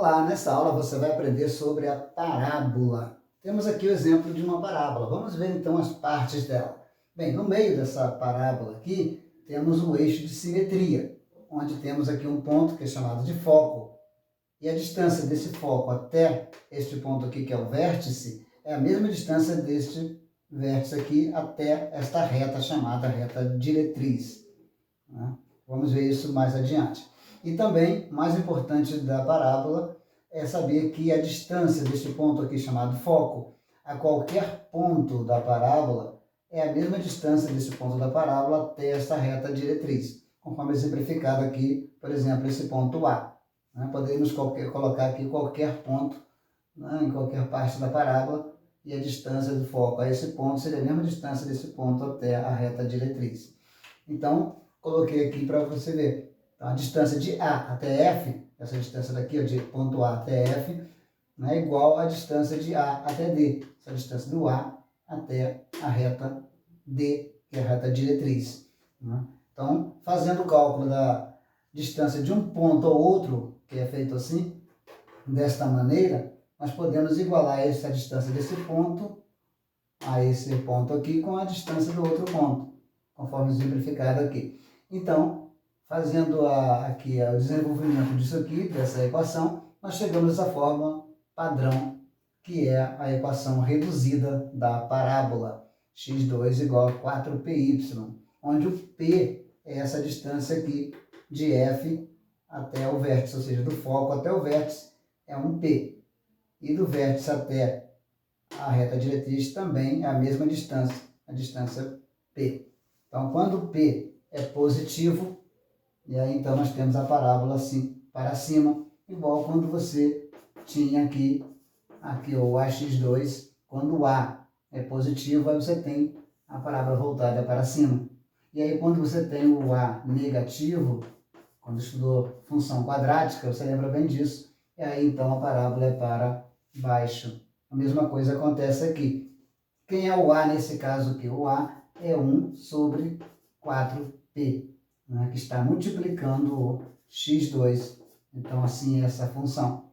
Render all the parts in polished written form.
Olá, nessa aula você vai aprender sobre a parábola. Temos aqui o exemplo de uma parábola. Vamos ver então as partes dela. Bem, no meio dessa parábola aqui, temos um eixo de simetria, onde temos aqui um ponto que é chamado de foco. E a distância desse foco até este ponto aqui, que é o vértice, é a mesma distância deste vértice aqui até esta reta chamada reta diretriz. Vamos ver isso mais adiante. E também, mais importante da parábola, é saber que a distância deste ponto aqui chamado foco a qualquer ponto da parábola é a mesma distância desse ponto da parábola até esta reta diretriz, conforme exemplificado aqui, por exemplo, esse ponto A. Podemos colocar aqui qualquer ponto, em qualquer parte da parábola, e a distância do foco a esse ponto seria a mesma distância desse ponto até a reta diretriz. Então, coloquei aqui para você ver. Então, a distância de A até F, essa distância daqui, de ponto A até F, é igual à distância de A até D, essa distância do A até a reta D, que é a reta diretriz. Então, fazendo o cálculo da distância de um ponto ao outro, que é feito assim, desta maneira, nós podemos igualar essa distância desse ponto a esse ponto aqui com a distância do outro ponto, conforme exemplificado aqui. Então, fazendo aqui o desenvolvimento disso aqui, dessa equação, nós chegamos a essa fórmula padrão, que é a equação reduzida da parábola, x2 igual a 4πy, onde o P é essa distância aqui de F até o vértice, ou seja, do foco até o vértice é um P, e do vértice até a reta diretriz também é a mesma distância, a distância P. Então, quando P é positivo, e aí então nós temos a parábola assim para cima, igual quando você tinha aqui o AX2, quando o A é positivo, aí você tem a parábola voltada para cima. E aí quando você tem o A negativo, quando estudou função quadrática, você lembra bem disso, e aí então a parábola é para baixo. A mesma coisa acontece aqui. Quem é o A nesse caso aqui? O A é 1 sobre 4π, que está multiplicando o x2. Então, assim é essa função.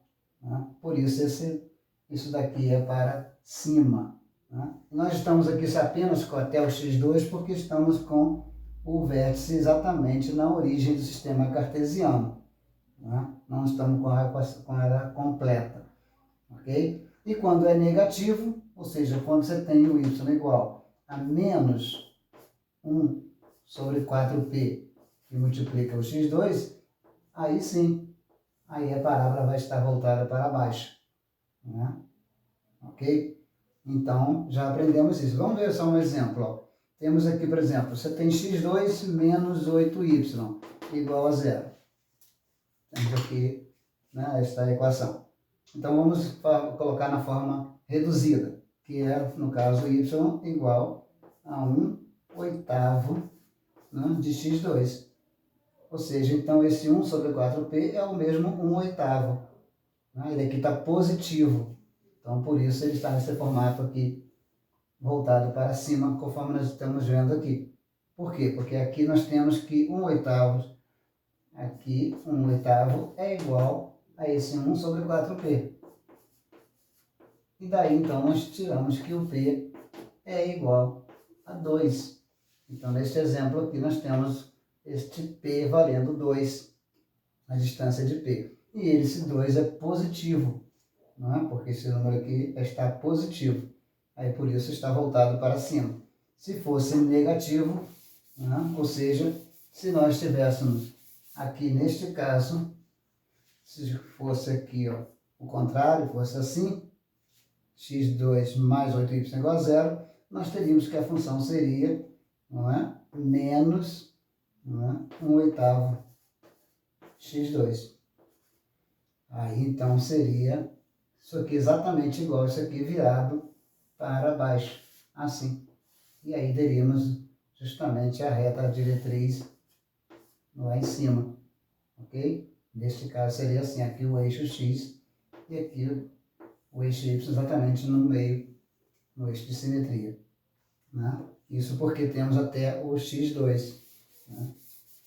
Por isso, isso daqui é para cima. Nós estamos aqui apenas até o x2 porque estamos com o vértice exatamente na origem do sistema cartesiano. Não estamos com ela completa. Ok? E quando é negativo, ou seja, quando você tem o y igual a menos 1 sobre 4π, que multiplica o x2, aí sim, aí a parábola vai estar voltada para baixo. Ok? Então, já aprendemos isso. Vamos ver só um exemplo. Temos aqui, por exemplo, você tem x2 menos 8y igual a 0. Temos aqui esta equação. Então, vamos colocar na forma reduzida, que é, no caso, y igual a 1/8 de x2. Ou seja, então, esse 1 sobre 4π é o mesmo 1/8. Ele aqui está positivo. Então, por isso, ele está nesse formato aqui, voltado para cima, conforme nós estamos vendo aqui. Por quê? Porque aqui nós temos que 1/8, aqui 1/8 é igual a esse 1 sobre 4π. E daí, então, nós tiramos que o P é igual a 2. Então, neste exemplo aqui, nós temos este P valendo 2, a distância de P. E esse 2 é positivo, porque esse número aqui está positivo. Aí, por isso, está voltado para cima. Se fosse negativo, ou seja, se nós tivéssemos aqui, neste caso, se fosse aqui o contrário, fosse assim, x2 mais 8y igual a 0, nós teríamos que a função seria menos 1/8 x2. Aí, então, seria isso aqui exatamente igual isso aqui virado para baixo, assim. E aí teríamos justamente a reta diretriz lá em cima, ok? Neste caso seria assim, aqui o eixo x e aqui o eixo y exatamente no meio, no eixo de simetria. Isso porque temos até o x2.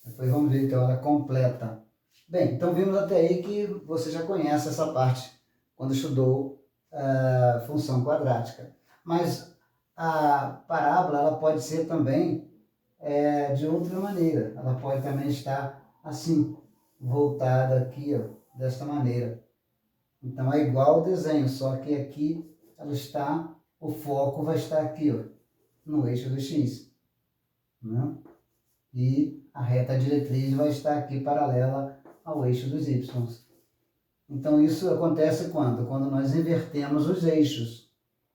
Depois vamos ver então ela completa. Bem, então vimos até aí que você já conhece essa parte quando estudou a função quadrática. Mas a parábola ela pode ser também de outra maneira. Ela pode também estar assim, voltada aqui, ó, desta maneira. Então é igual ao desenho, só que aqui ela está, o foco vai estar aqui, ó, no eixo do X, né? E a reta diretriz vai estar aqui paralela ao eixo dos Y. Então isso acontece quando? Quando nós invertemos os eixos.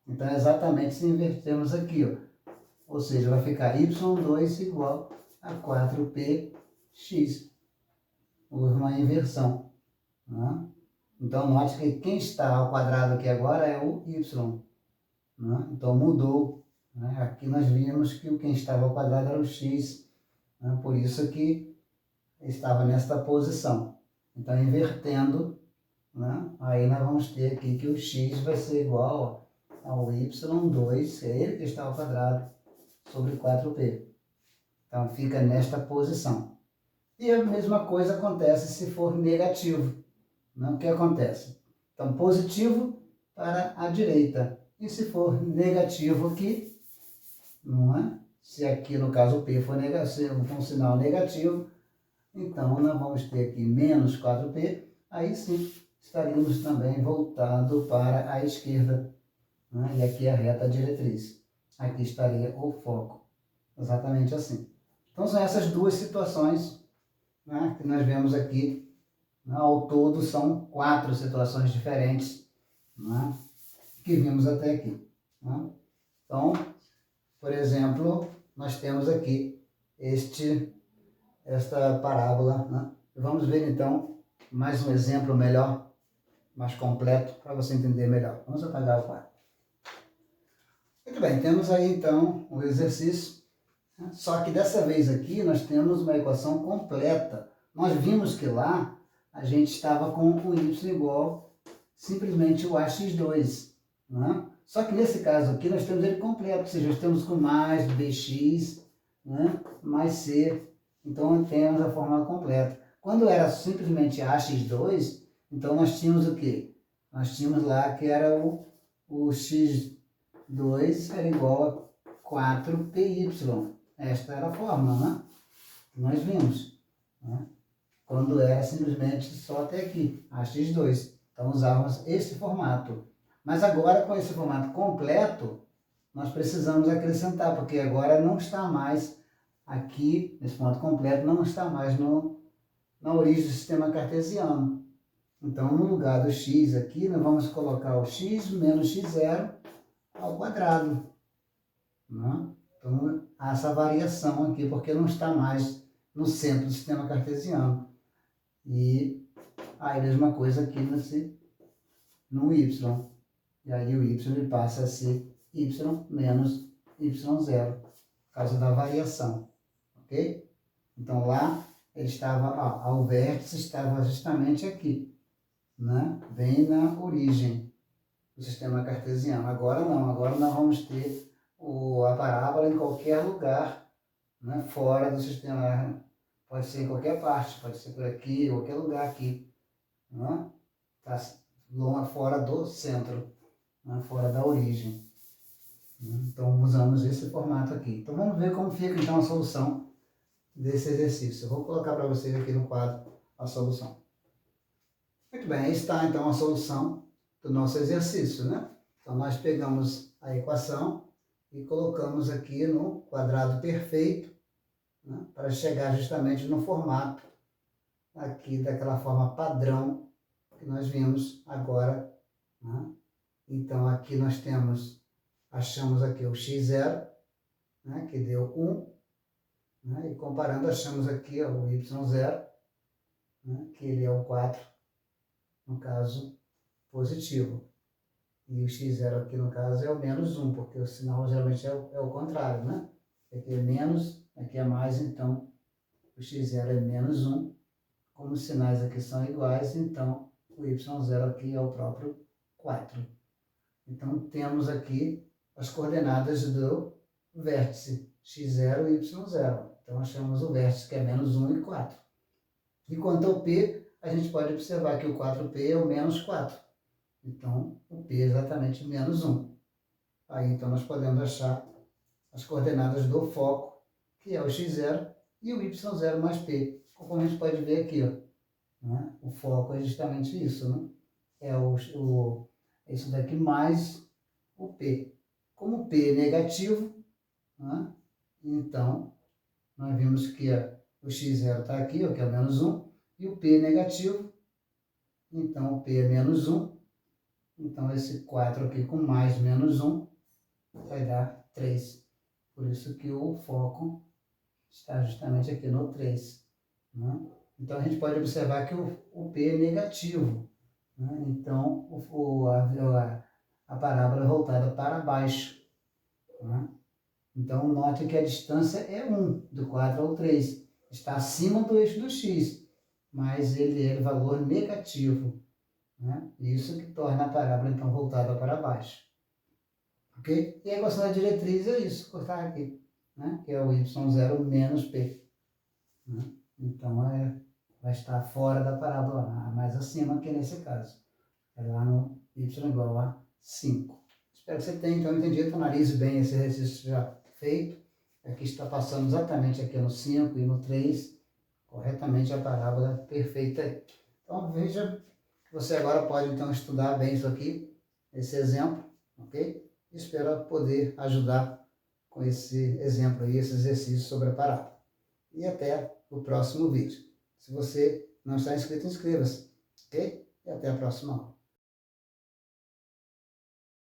Então é exatamente se invertemos aqui, ó. Ou seja, vai ficar y2 igual a 4px. Houve uma inversão, né? Então note que quem está ao quadrado aqui agora é o y, né? Então mudou, né? Aqui nós vimos que quem estava ao quadrado era o x, né? Por isso que estava nesta posição. Então invertendo, né? Aí nós vamos ter aqui que o x vai ser igual ao y2, que é ele que está ao quadrado, sobre 4p. Então fica nesta posição. E a mesma coisa acontece se for negativo, né? O que acontece? Então positivo para a direita. E se for negativo aqui, não é? Se aqui no caso o p for negativo, um sinal negativo, então nós vamos ter aqui menos 4p, aí sim estaríamos também voltando para a esquerda, né? E aqui a reta diretriz. Aqui estaria o foco. Exatamente assim. Então são essas duas situações, né, que nós vemos aqui. Né? Ao todo são 4 situações diferentes, né, que vimos até aqui. Né? Então, por exemplo, nós temos aqui esta parábola. Né? Vamos ver então mais um exemplo melhor, mais completo, para você entender melhor. Vamos apagar o quadro. Muito bem, temos aí então o exercício. Só que dessa vez aqui nós temos uma equação completa. Nós vimos que lá a gente estava com o y igual simplesmente o ax2. Né? Só que nesse caso aqui nós temos ele completo, ou seja, nós temos com mais bx, né, mais c. Então temos a fórmula completa. Quando era simplesmente ax2, então nós tínhamos o quê? Nós tínhamos lá que era o x2 era igual a 4py. Esta era a fórmula, né? Que nós vimos, né? Quando era simplesmente só até aqui, ax2. Então usávamos esse formato. Mas agora com esse formato completo, nós precisamos acrescentar, porque agora não está mais aqui, nesse ponto completo, não está mais na origem do sistema cartesiano. Então no lugar do x aqui, nós vamos colocar o x menos x0 ao quadrado, né? Então, há essa variação aqui, porque não está mais no centro do sistema cartesiano. E aí a mesma coisa aqui no y. E aí o y ele passa a ser y menos y0, por causa da variação. Ok? Então lá ele estava, ao vértice estava justamente aqui, né? Bem na origem do sistema cartesiano. Agora não, agora nós vamos ter a parábola em qualquer lugar, né, fora do sistema. Pode ser em qualquer parte, pode ser por aqui, qualquer lugar aqui. Né? Tá fora do centro, né, fora da origem. Então usamos esse formato aqui. Então vamos ver como fica então a solução desse exercício. Eu vou colocar para vocês aqui no quadro a solução. Muito bem, aí está então a solução do nosso exercício, né? Então nós pegamos a equação e colocamos aqui no quadrado perfeito, né, para chegar justamente no formato aqui daquela forma padrão que nós vimos agora. Né? Então aqui nós achamos aqui o x0, né, que deu 1, né, e comparando achamos aqui o y0, né, que ele é o 4, no caso positivo. E o x0 aqui, no caso, é o menos 1, porque o sinal geralmente é o contrário, né? Aqui é menos, aqui é mais, então o x0 é menos 1. Como os sinais aqui são iguais, então o y0 aqui é o próprio 4. Então temos aqui as coordenadas do vértice x0 e y0. Então achamos o vértice que é menos 1 e 4. E quanto ao P, a gente pode observar que o 4P é o menos 4. Então, o P é exatamente menos 1. Aí, então, nós podemos achar as coordenadas do foco, que é o x0 e o y0 mais P. Como a gente pode ver aqui, ó, né? O foco é justamente isso, né? É isso daqui mais o P. Como o P é negativo, né? Então, nós vimos que o x0 está aqui, ó, que é o menos 1, e o P é negativo, então o P é menos 1, então esse 4 aqui com mais menos 1 vai dar 3. Por isso que o foco está justamente aqui no 3. Né? Então a gente pode observar que o P é negativo. Né? Então a parábola é voltada para baixo. Né? Então note que a distância é 1, do 4 ao 3. Está acima do eixo do x, mas ele é valor negativo. Né? Isso que torna a parábola então voltada para baixo. Ok? E a equação da diretriz é isso, cortar aqui, né? Que é o y0 menos p. Né? Então, vai estar fora da parábola, mais acima que nesse caso. É lá no y igual a 5. Espero que você tenha, então, entendido, analise bem esse exercício já feito. Aqui está passando exatamente aqui no 5 e no 3, corretamente a parábola perfeita aí. Então, veja que você agora pode, então, estudar bem isso aqui, esse exemplo, ok? Espero poder ajudar com esse exemplo aí, esse exercício sobre a parábola. E até o próximo vídeo. Se você não está inscrito, inscreva-se, ok? E até a próxima aula.